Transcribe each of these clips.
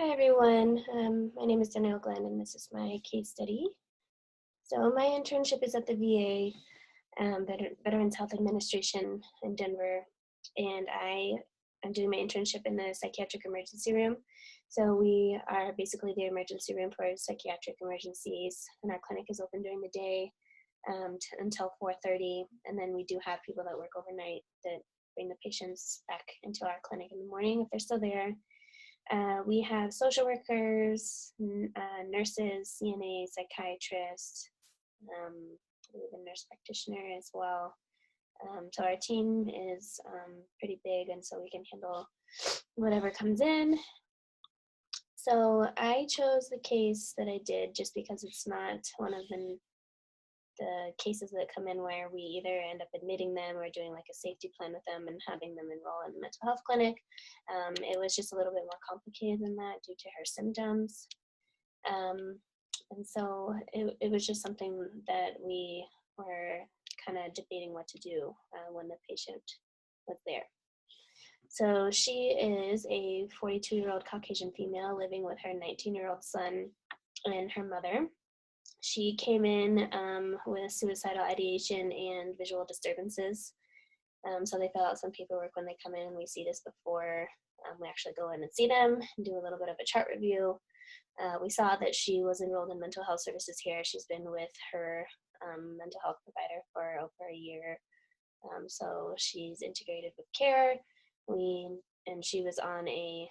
Hi everyone, my name is Danielle Glenn and this is my case study. So my internship is at the VA, Veterans Health Administration in Denver, and I am doing my internship in the psychiatric emergency room. So we are basically the emergency room for psychiatric emergencies, and our clinic is open during the day until 4:30, and then we do have people that work overnight that bring the patients back into our clinic in the morning if they're still there. We have social workers, nurses, CNA, psychiatrists, we have a nurse practitioner as well. So our team is pretty big, and so we can handle whatever comes in. So I chose the case that I did just because it's not one of the cases that come in where we either end up admitting them or doing like a safety plan with them and having them enroll in a mental health clinic. It was just a little bit more complicated than that due to her symptoms. And so it was just something that we were kind of debating what to do when the patient was there. So she is a 42-year-old Caucasian female living with her 19-year-old son and her mother. She came in with suicidal ideation and visual disturbances. So they fill out some paperwork when they come in, and we see this before we actually go in and see them and do a little bit of a chart review. We saw that she was enrolled in mental health services here. She's been with her mental health provider for over a year. So she's integrated with care. And she was on a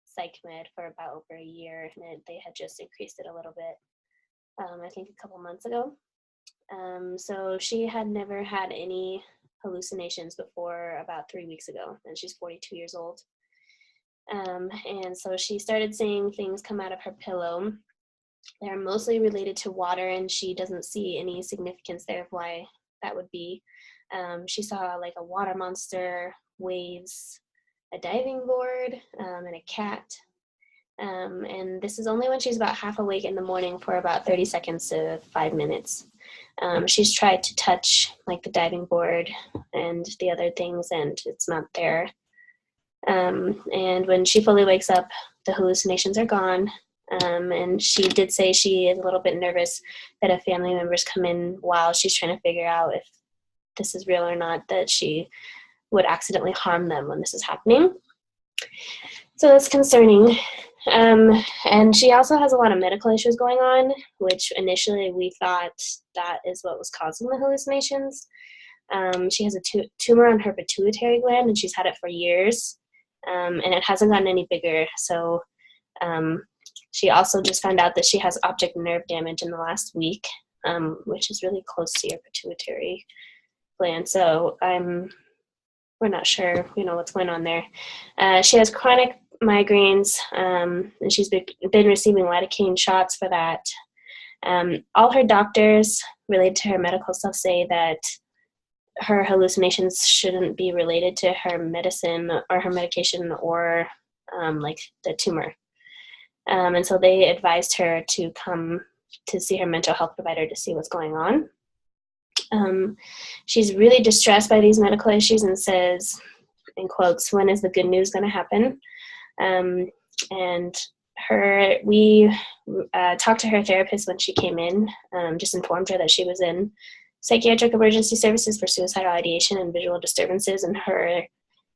psych med for about over a year, and they had just increased it a little bit. I think a couple months ago. So she had never had any hallucinations before about 3 weeks ago, and she's 42 years old. And so she started seeing things come out of her pillow. They're mostly related to water, and she doesn't see any significance there of why that would be. She saw like a water monster, waves, a diving board, and a cat. And this is only when she's about half awake in the morning for about 30 seconds to 5 minutes. She's tried to touch like the diving board and the other things, and it's not there. And when she fully wakes up, the hallucinations are gone. And she did say she is a little bit nervous that if family members come in while she's trying to figure out if this is real or not, that she would accidentally harm them when this is happening. So that's concerning. And she also has a lot of medical issues going on, which initially we thought that is what was causing the hallucinations. She has a tumor on her pituitary gland, and she's had it for years, and it hasn't gotten any bigger. So she also just found out that she has optic nerve damage in the last week, which is really close to your pituitary gland. So we're not sure, what's going on there. She has chronic migraines, and she's been receiving lidocaine shots for that. All her doctors related to her medical stuff say that her hallucinations shouldn't be related to her medicine or her medication or like the tumor. And so they advised her to come to see her mental health provider to see what's going on. She's really distressed by these medical issues and says, in quotes, "When is the good news going to happen?" And we talked to her therapist when she came in, just informed her that she was in psychiatric emergency services for suicidal ideation and visual disturbances, and her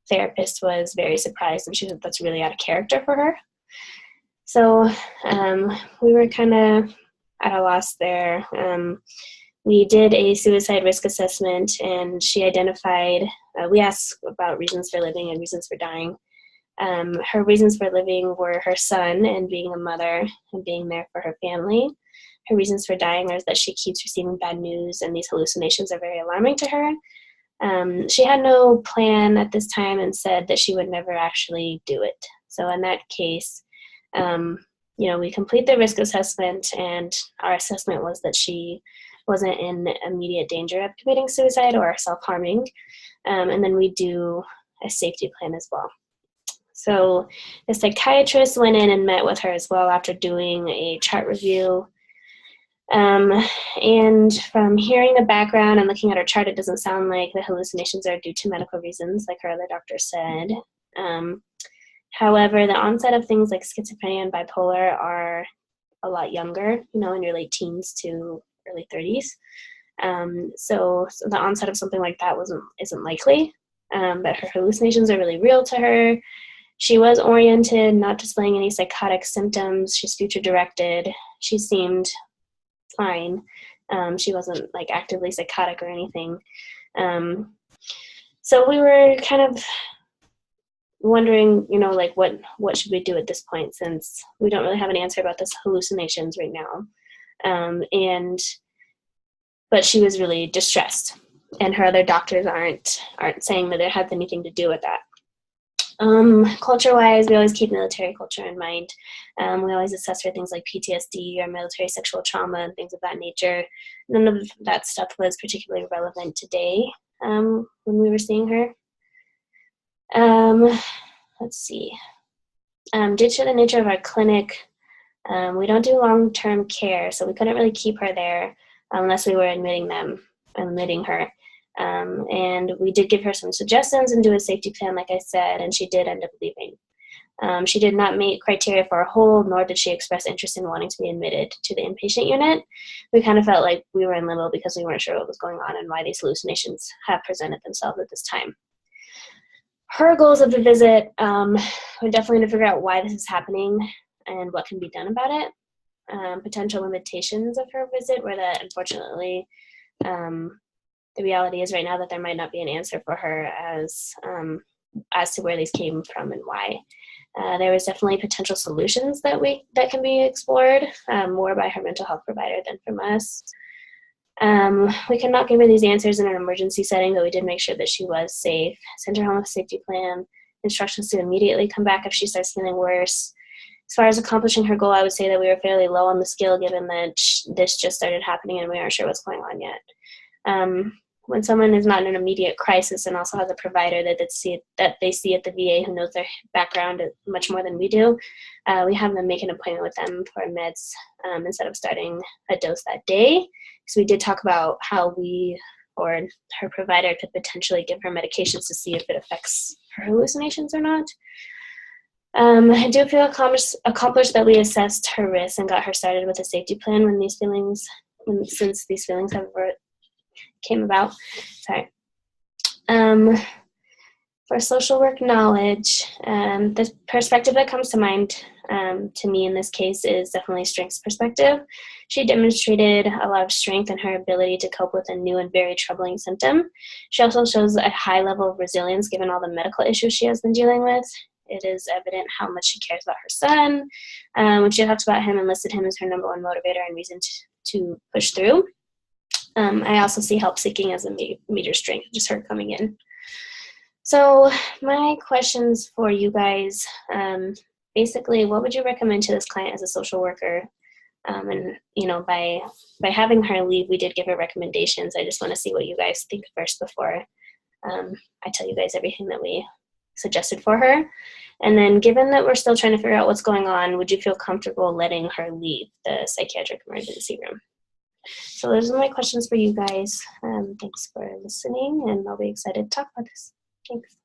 therapist was very surprised, and she said that's really out of character for her. So we were kind of at a loss there. We did a suicide risk assessment, and she identified, we asked about reasons for living and reasons for dying. Her reasons for living were her son and being a mother and being there for her family. Her reasons for dying are that she keeps receiving bad news, and these hallucinations are very alarming to her. She had no plan at this time and said that she would never actually do it. So in that case, we complete the risk assessment, and our assessment was that she wasn't in immediate danger of committing suicide or self-harming. And then we do a safety plan as well. So the psychiatrist went in and met with her as well after doing a chart review. And from hearing the background and looking at her chart, it doesn't sound like the hallucinations are due to medical reasons, like her other doctor said. However, the onset of things like schizophrenia and bipolar are a lot younger, in your late teens to early 30s. So the onset of something like that isn't likely, but her hallucinations are really real to her. She was oriented, not displaying any psychotic symptoms. She's future directed. She seemed fine. She wasn't like actively psychotic or anything. So we were kind of wondering, like what should we do at this point, since we don't really have an answer about this hallucinations right now. But she was really distressed, and her other doctors aren't saying that it has anything to do with that. Culture-wise, we always keep military culture in mind. We always assess for things like PTSD or military sexual trauma and things of that nature. None of that stuff was particularly relevant today when we were seeing her. Let's see. Due to the nature of our clinic, we don't do long-term care, so we couldn't really keep her there unless we were admitting her. And we did give her some suggestions and do a safety plan, like I said, and she did end up leaving. She did not meet criteria for a hold, nor did she express interest in wanting to be admitted to the inpatient unit. We kind of felt like we were in limbo because we weren't sure what was going on and why these hallucinations have presented themselves at this time. Her goals of the visit were definitely to figure out why this is happening and what can be done about it. Potential limitations of her visit were that, unfortunately, the reality is right now that there might not be an answer for her as to where these came from and why. There was definitely potential solutions that can be explored more by her mental health provider than from us. We could not give her these answers in an emergency setting, but we did make sure that she was safe, sent her home with a safety plan, instructions to immediately come back if she starts feeling worse. As far as accomplishing her goal, I would say that we were fairly low on the scale given that this just started happening and we aren't sure what's going on yet. When someone is not in an immediate crisis and also has a provider that they see at the VA who knows their background much more than we do, we have them make an appointment with them for meds instead of starting a dose that day. So we did talk about how we or her provider could potentially give her medications to see if it affects her hallucinations or not. I do feel accomplished that we assessed her risk and got her started with a safety plan since these feelings have came about. Sorry. For social work knowledge, the perspective that comes to mind to me in this case is definitely strengths perspective. She demonstrated a lot of strength in her ability to cope with a new and very troubling symptom. She also shows a high level of resilience given all the medical issues she has been dealing with. It is evident how much she cares about her son. When she talks about him and listed him as her number one motivator and reason to push through. I also see help seeking as a major strength, just her coming in. So my questions for you guys, basically, what would you recommend to this client as a social worker? And by having her leave, we did give her recommendations. I just want to see what you guys think first before I tell you guys everything that we suggested for her. And then given that we're still trying to figure out what's going on, would you feel comfortable letting her leave the psychiatric emergency room? So those are my questions for you guys. Thanks for listening, and I'll be excited to talk about this. Thanks.